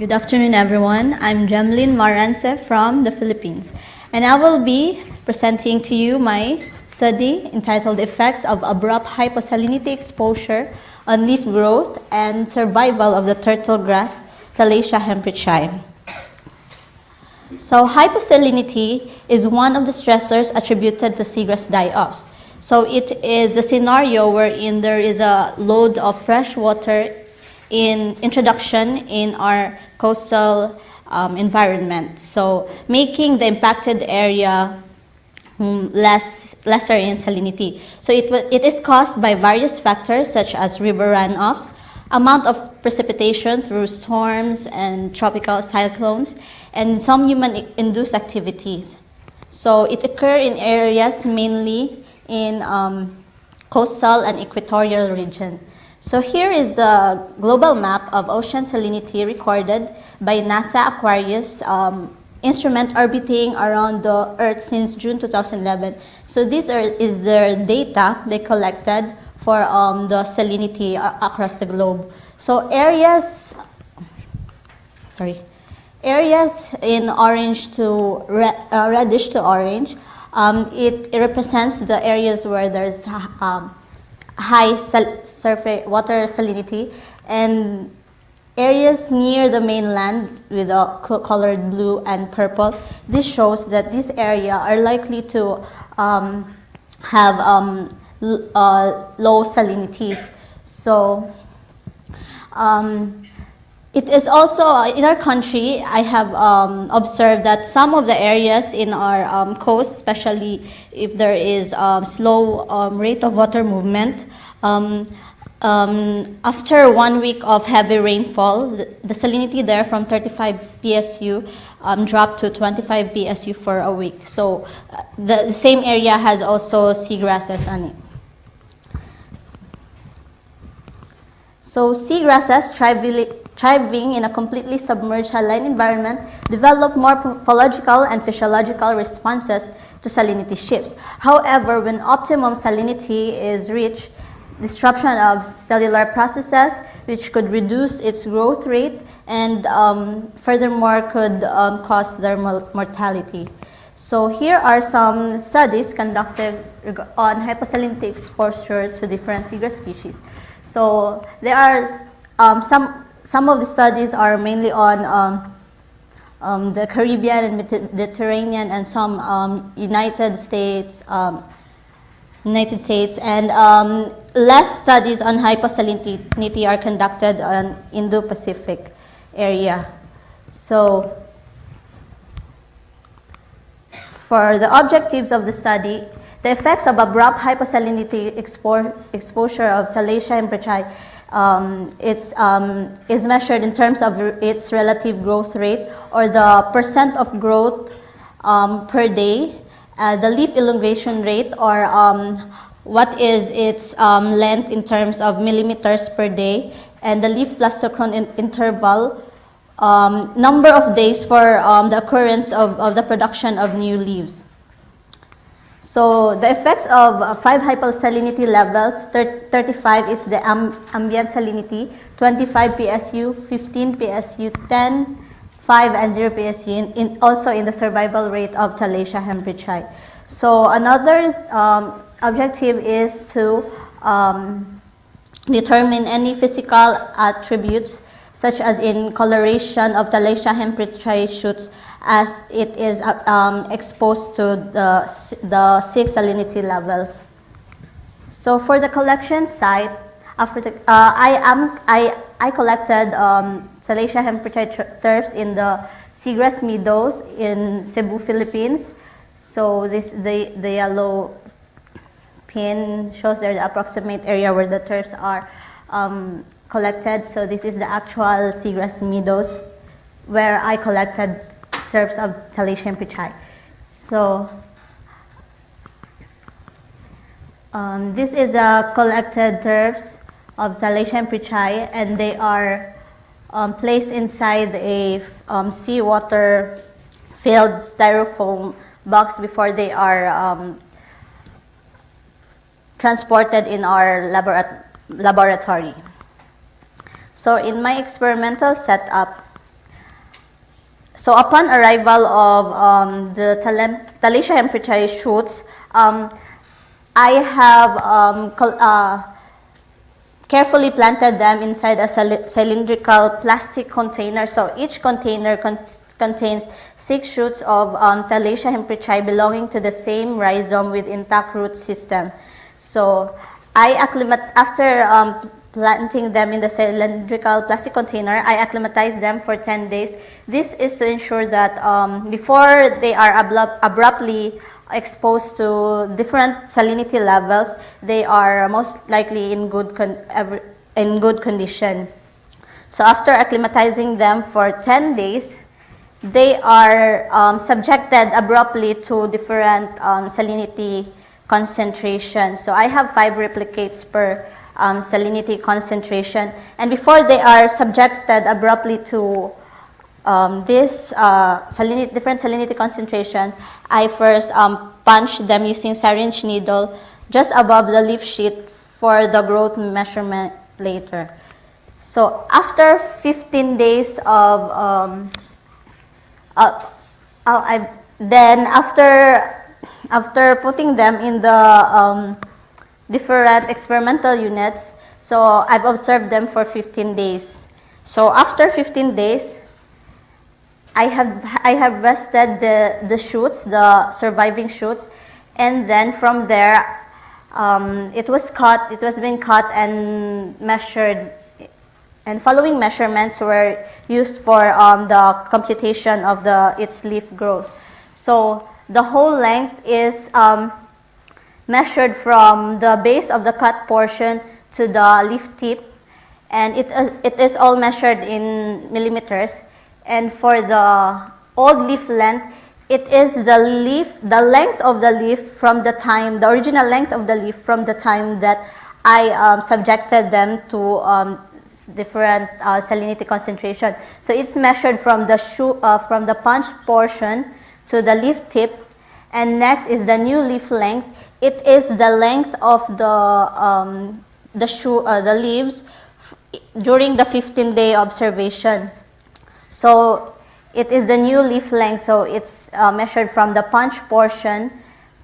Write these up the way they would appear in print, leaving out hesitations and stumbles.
Good afternoon, everyone. I'm Gemlyn Rance from the Philippines, and I will be presenting to you my study entitled Effects of Abrupt Hyposalinity Exposure on Leaf Growth and Survival of the Turtle Grass, Thalassia hemprichii. So hyposalinity is one of the stressors attributed to seagrass die-offs. So it is a scenario wherein there is a load of fresh water in introduction in our coastal environment, so making the impacted area lesser in salinity. So it is caused by various factors such as river runoffs, amount of precipitation through storms and tropical cyclones, and some human-induced activities. So it occurs in areas mainly in coastal and equatorial region. So here is a global map of ocean salinity recorded by NASA Aquarius instrument orbiting around the Earth since June 2011. So this is their data they collected for the salinity across the globe. So areas in orange to reddish to orange, it represents the areas where there's high surface water salinity, and areas near the mainland with a colored blue and purple. This shows that this area are likely to have low salinities. So it is also in our country, I have observed that some of the areas in our coast, especially if there is slow rate of water movement, after 1 week of heavy rainfall, the salinity there from 35 PSU dropped to 25 PSU for a week. So the same area has also seagrasses on it. So seagrasses thriving in a completely submerged saline environment develop morphological and physiological responses to salinity shifts. However, when optimum salinity is reached, disruption of cellular processes, which could reduce its growth rate and furthermore could cause their mortality. So here are some studies conducted on hyposalinity exposure to different seagrass species. So there are some of the studies are mainly on the Caribbean and Mediterranean, and some United States, and less studies on hyposalinity are conducted on Indo-Pacific area. So for the objectives of the study, the effects of abrupt hyposalinity exposure of Thalassia hemprichii is measured in terms of its relative growth rate, or the percent of growth per day, the leaf elongation rate, or what is its length in terms of millimeters per day, and the leaf plastochon interval, number of days for the occurrence of the production of new leaves. So the effects of 5 hyposalinity levels: 35 is the ambient salinity, 25 PSU, 15 PSU, 10, 5, and 0 PSU, also in the survival rate of Thalassia hemprichii. So another objective is to determine any physical attributes, such as in coloration of Thalassia hemprichii shoots as it is exposed to the 6 salinity levels. So for the collection site, I collected Thalassia hemprichii turfs in the seagrass meadows in Cebu, Philippines. So the yellow pin shows there the approximate area where the turfs are collected. So this is the actual seagrass meadows where I collected turfs of Thalassia hemprichii. So this is the collected turfs of Thalassia hemprichii, and they are placed inside a seawater filled styrofoam box before they are transported in our laboratory. So in my experimental setup, So upon arrival of the Thalassia hemprichii shoots, I have carefully planted them inside a cylindrical plastic container. So each container contains 6 shoots of Thalassia hemprichii belonging to the same rhizome with intact root system. So after planting them in the cylindrical plastic container, I acclimatize them for 10 days. This is to ensure that before they are abruptly exposed to different salinity levels, they are most likely in good condition. So after acclimatizing them for 10 days, they are subjected abruptly to different salinity concentration. So I have 5 replicates per salinity concentration, and before they are subjected abruptly to this different salinity concentration, I first punch them using syringe needle just above the leaf sheet for the growth measurement later. So after 15 days of after putting them in the different experimental units, so I've observed them for 15 days. So after 15 days, I have rested the shoots, the surviving shoots, and then from there, it was being cut and measured, and following measurements were used for the computation of its leaf growth. So the whole length is measured from the base of the cut portion to the leaf tip, and it is all measured in millimeters. And for the old leaf length, it is the length of the leaf from the original length of the leaf from the time that I subjected them to different salinity concentration. So it's measured from the punch portion to the leaf tip, and next is the new leaf length. It is the length of the leaves during the 15-day observation. So it is the new leaf length, so it's measured from the punch portion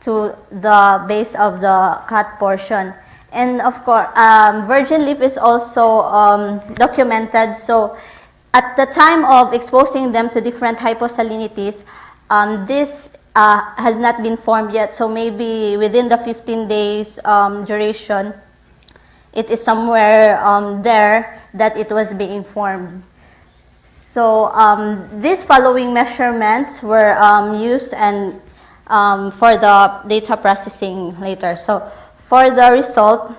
to the base of the cut portion. And of course, virgin leaf is also documented. So at the time of exposing them to different hyposalinities, this has not been formed yet. So maybe within the 15 days duration, it is somewhere there that it was being formed. So these following measurements were used and for the data processing later. So for the result,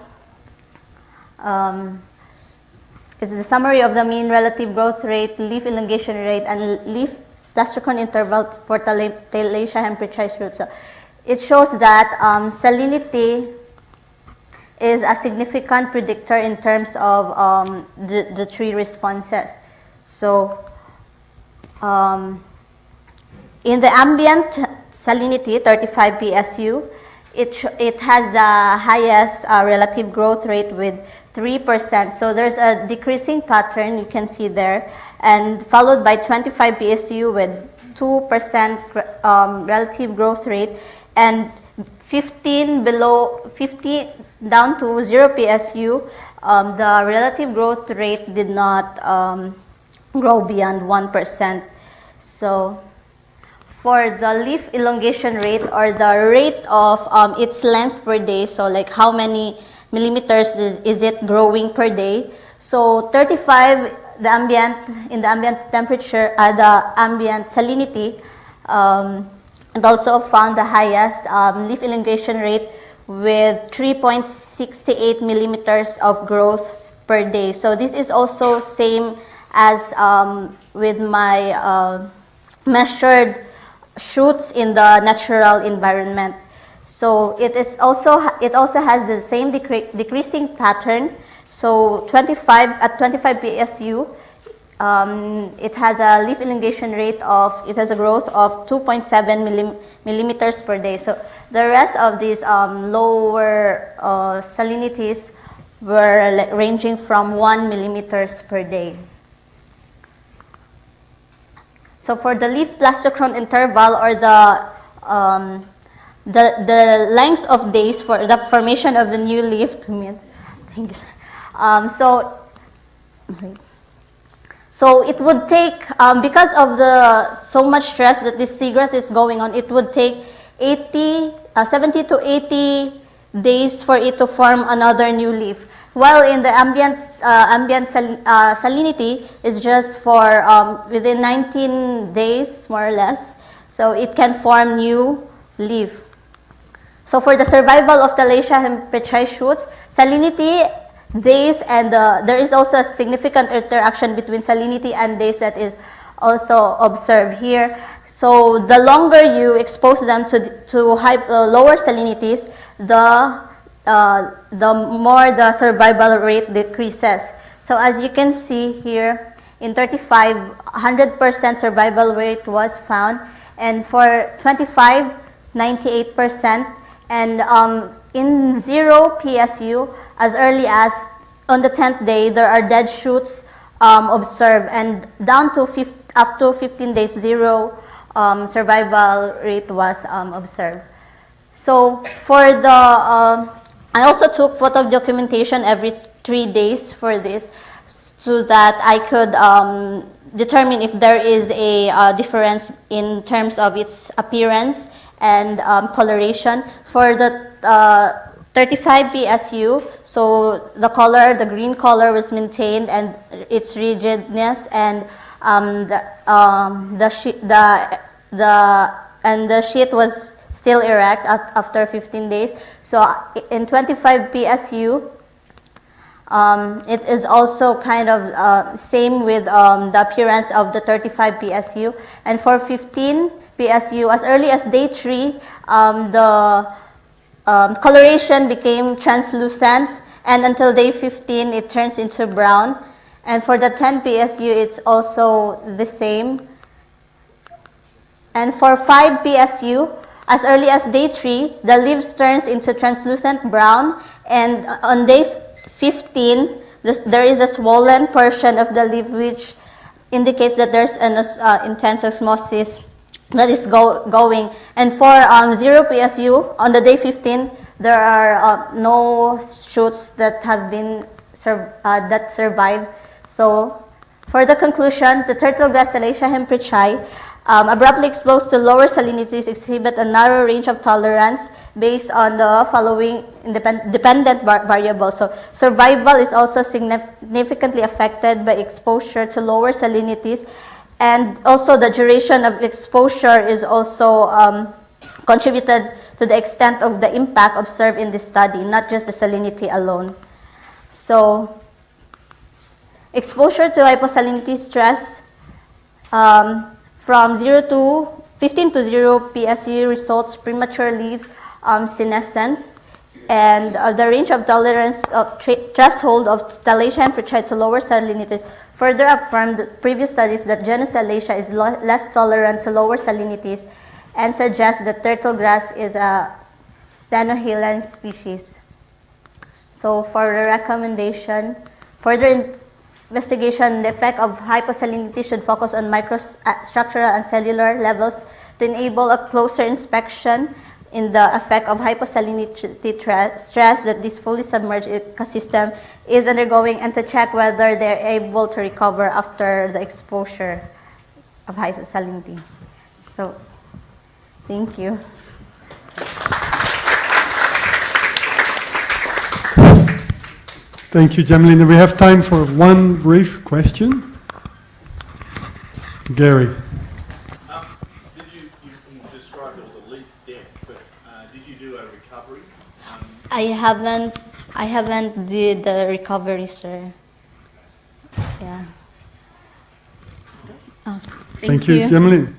it's the summary of the mean relative growth rate, leaf elongation rate, and leaf plastochon interval for Thalassia hemprichii shoots. So it shows that salinity is a significant predictor in terms of the tree responses. So in the ambient salinity, 35 PSU, it has the highest relative growth rate with 3%. So there's a decreasing pattern you can see there, and followed by 25 PSU with 2% relative growth rate, and 15 down to 0 PSU, the relative growth rate did not grow beyond 1%. So for the leaf elongation rate, or the rate of its length per day, so like how many millimeters is it growing per day. So 35, in the ambient temperature, the ambient salinity, and also found the highest leaf elongation rate with 3.68 millimeters of growth per day. So this is also same as with my measured shoots in the natural environment. So it also has the same decreasing pattern. So at 25 PSU, it has a leaf elongation rate it has a growth of 2.7 millimeters per day. So the rest of these lower salinities were ranging from 1 millimeters per day. So for the leaf plastochon interval, or the length of days for the formation of the new leaf, thank you, sir. So it would take, because of the so much stress that this seagrass is going on, it would take 70 to 80 days for it to form another new leaf. While in the ambient salinity is just for within 19 days, more or less. So it can form new leaf. So for the survival of Thalassia hemprichii shoots, salinity days, and there is also a significant interaction between salinity and days that is also observed here. So the longer you expose them to lower salinities, the more the survival rate decreases. So as you can see here, in 35, 100% survival rate was found, and for 25, 98%, and in 0 PSU, as early as on the 10th day, there are dead shoots observed, and down to up to 15 days, 0 survival rate was observed. So for the, I also took photo documentation every 3 days for this, so that I could determine if there is a difference in terms of its appearance and coloration. For the 35 PSU, so the color, the green color was maintained, and its rigidness, and the sheet was still erect after 15 days. So in 25 PSU, it is also kind of same with the appearance of the 35 PSU. And for 15 PSU, as early as day 3, the coloration became translucent, and until day 15, it turns into brown. And for the 10 PSU, it's also the same. And for 5 PSU, as early as day 3, the leaves turns into translucent brown, and on day 15, there is a swollen portion of the leaf, which indicates that there's an intense osmosis that is going. And for 0 PSU, on the day 15, there are no shoots that have been that survived. So for the conclusion, the turtle grass Thalassia hemprichii, abruptly exposed to lower salinities, exhibit a narrow range of tolerance based on the following dependent variables. So survival is also significantly affected by exposure to lower salinities, and also the duration of exposure is also contributed to the extent of the impact observed in this study, not just the salinity alone. So exposure to hyposalinity stress from 15 to 0 PSU results premature leaf senescence, and the range of tolerance of threshold of Thalassia hemprichii to lower salinities further affirmed the previous studies that genus Thalassia is less tolerant to lower salinities, and suggests that turtle grass is a stenohylan species. So for the recommendation, further investigation, the effect of hyposalinity should focus on microstructural and cellular levels to enable a closer inspection in the effect of hyposalinity stress that this fully submerged ecosystem is undergoing, and to check whether they're able to recover after the exposure of hyposalinity. So, thank you. Thank you, Gemlyn. We have time for one brief question. Gary. You described all the leaf depth, but did you do a recovery? I haven't did the recovery, sir. Yeah. Oh, Thank you, Gemlyn.